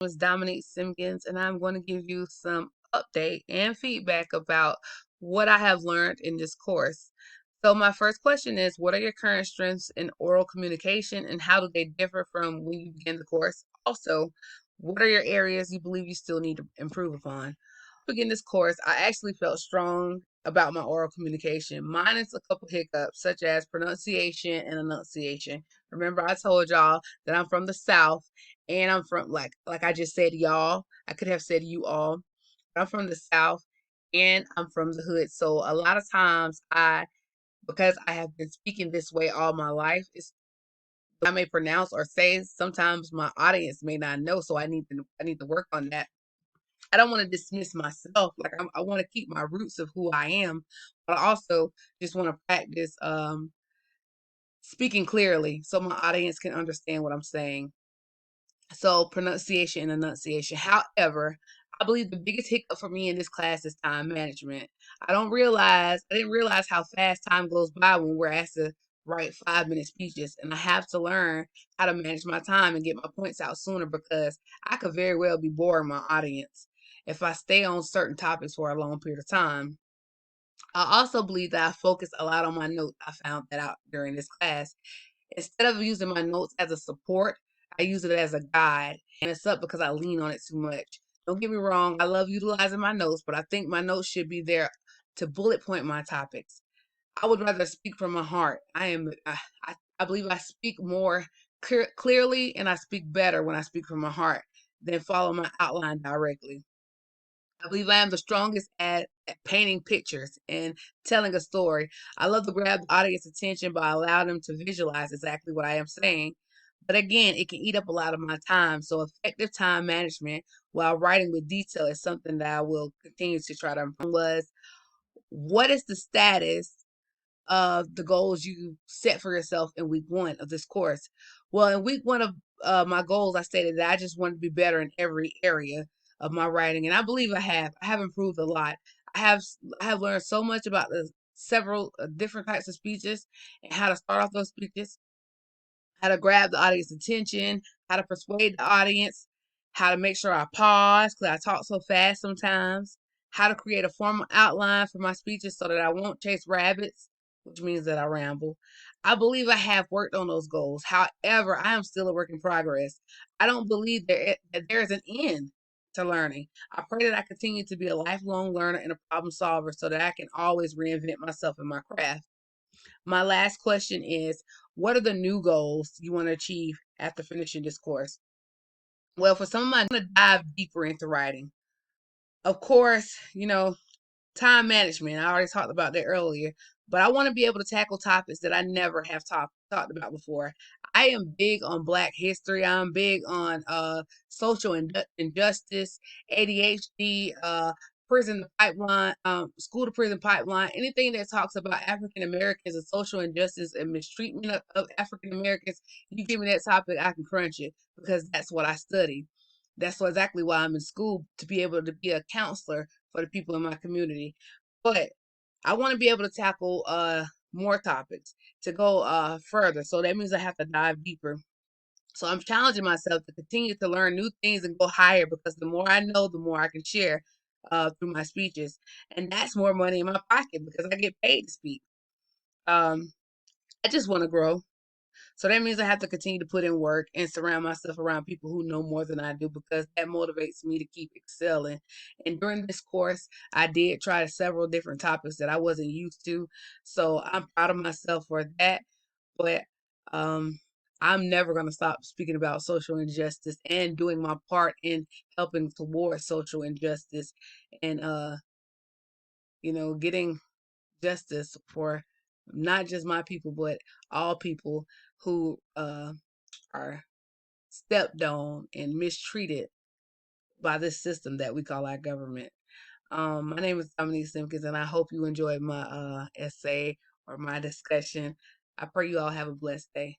is Dominique Simpkins, and I'm going to give you some update and feedback about what I have learned in this course. So, my first question is, what are your current strengths in oral communication, and how do they differ from when you began the course? Also, what are your areas you believe you still need to improve upon? Begin this course, I actually felt strong about my oral communication, minus a couple hiccups, such as pronunciation and enunciation. Remember, I told y'all that I'm from the South and I'm from like I just said y'all. I could have said you all. But I'm from the South and I'm from the hood. So a lot of times because I have been speaking this way all my life, it's I may pronounce or say sometimes my audience may not know, so I need to work on that. I don't want to dismiss myself. I want to keep my roots of who I am, but I also just want to practice speaking clearly so my audience can understand what I'm saying. So pronunciation and enunciation. However, I believe the biggest hiccup for me in this class is time management. I didn't realize how fast time goes by when we're asked to write 5 minute speeches. And I have to learn how to manage my time and get my points out sooner because I could very well be boring my audience if I stay on certain topics for a long period of time. I also believe that I focus a lot on my notes. I found that out during this class. Instead of using my notes as a support, I use it as a guide. And it's up because I lean on it too much. Don't get me wrong, I love utilizing my notes, but I think my notes should be there to bullet point my topics. I would rather speak from my heart. I believe I speak more clearly and I speak better when I speak from my heart than follow my outline directly. I believe I am the strongest at painting pictures and telling a story. I love to grab the audience attention by allowing them to visualize exactly what I am saying. But again, it can eat up a lot of my time. So effective time management while writing with detail is something that I will continue to try to improve. Was what is the status of the goals you set for yourself in week one of this course? Well, in week one of my goals, I stated that I just want to be better in every area of my writing, and I believe I have. I have improved a lot. I have learned so much about the several different types of speeches and how to start off those speeches, how to grab the audience attention, how to persuade the audience, how to make sure I pause because I talk so fast sometimes, how to create a formal outline for my speeches so that I won't chase rabbits, which means that I ramble. I believe I have worked on those goals. However, I am still a work in progress. I don't believe that there is an end to learning. I pray that I continue to be a lifelong learner and a problem solver so that I can always reinvent myself in my craft. My last question is, what are the new goals you want to achieve after finishing this course? Well, for some of my, I'm going to dive deeper into writing. Of course, time management. I already talked about that earlier, but I want to be able to tackle topics that I never have talked about before. I am big on Black history. I'm big on social injustice, ADHD, prison to pipeline, school to prison pipeline. Anything that talks about African Americans and social injustice and mistreatment of African Americans. You give me that topic, I can crunch it because that's what I study. Exactly why I'm in school, to be able to be a counselor for the people in my community. But I want to be able to tackle more topics to go further. So that means I have to dive deeper. So I'm challenging myself to continue to learn new things and go higher because the more I know, the more I can share through my speeches. And that's more money in my pocket because I get paid to speak. Um, I just want to grow. So that means I have to continue to put in work and surround myself around people who know more than I do because that motivates me to keep excelling. And during this course, I did try several different topics that I wasn't used to. So I'm proud of myself for that. But um, I'm never going to stop speaking about social injustice and doing my part in helping towards social injustice and, getting justice for not just my people, but all people who are stepped on and mistreated by this system that we call our government. My name is Dominique Simpkins, and I hope you enjoyed my essay or my discussion. I pray you all have a blessed day.